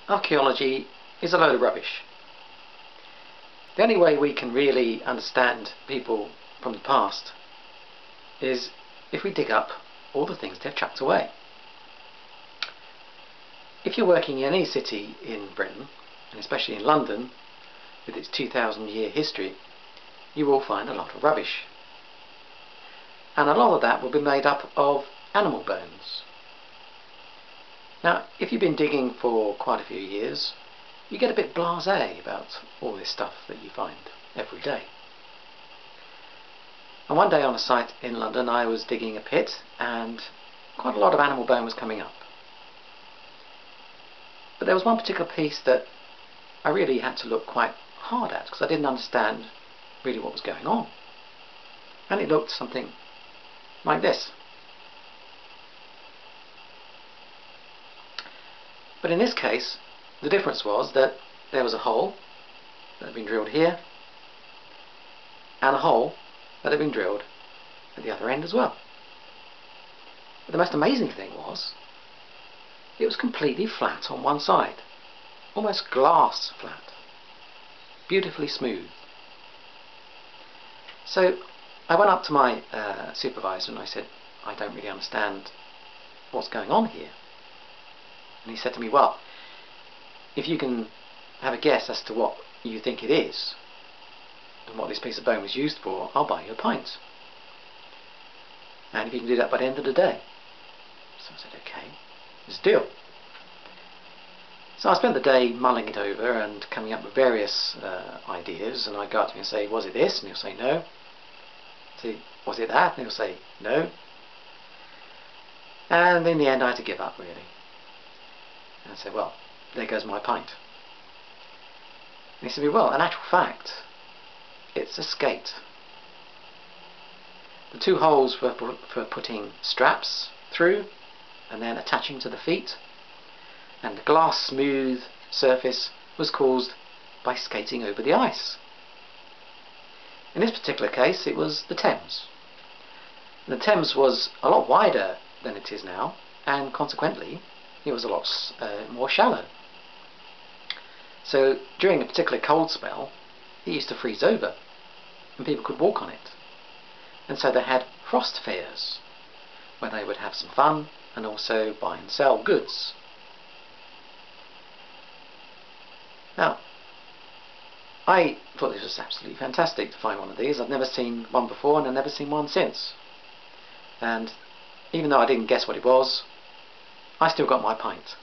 archaeology is a load of rubbish. The only way we can really understand people from the past is if we dig up all the things they've chucked away. If you're working in any city in Britain, and especially in London, with its 2,000-year history, you will find a lot of rubbish. And a lot of that will be made up of animal bones. Now, if you've been digging for quite a few years, you get a bit blasé about all this stuff that you find every day. And one day on a site in London, I was digging a pit and quite a lot of animal bone was coming up. But there was one particular piece that I really had to look quite hard at because I didn't understand really what was going on. And it looked something like this. But in this case, the difference was that there was a hole that had been drilled here and a hole that had been drilled at the other end as well. But the most amazing thing was it was completely flat on one side, almost glass flat, beautifully smooth. So I went up to my supervisor and I said, I don't really understand what's going on here. And he said to me, well, if you can have a guess as to what you think it is and what this piece of bone was used for, I'll buy you a pint. And if you can do that by the end of the day. So I said, okay, it's a deal. So I spent the day mulling it over and coming up with various ideas, and I go up to him and say, was it this? And he'll say no. See, was it that? And he'll say no. And in the end I had to give up, really. And I said, well, there goes my pint. And he said, well, in actual fact, it's a skate. The two holes were for putting straps through and then attaching to the feet, and the glass smooth surface was caused by skating over the ice. In this particular case, it was the Thames. And the Thames was a lot wider than it is now, and consequently it was a lot more shallow. So during a particular cold spell, it used to freeze over and people could walk on it. And so they had frost fairs where they would have some fun and also buy and sell goods. Now, I thought this was absolutely fantastic to find one of these. I've never seen one before and I've never seen one since. And even though I didn't guess what it was, I still got my pint.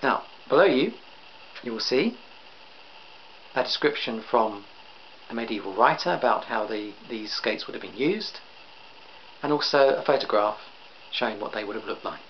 Now, below you will see a description from a medieval writer about how these skates would have been used, and also a photograph showing what they would have looked like.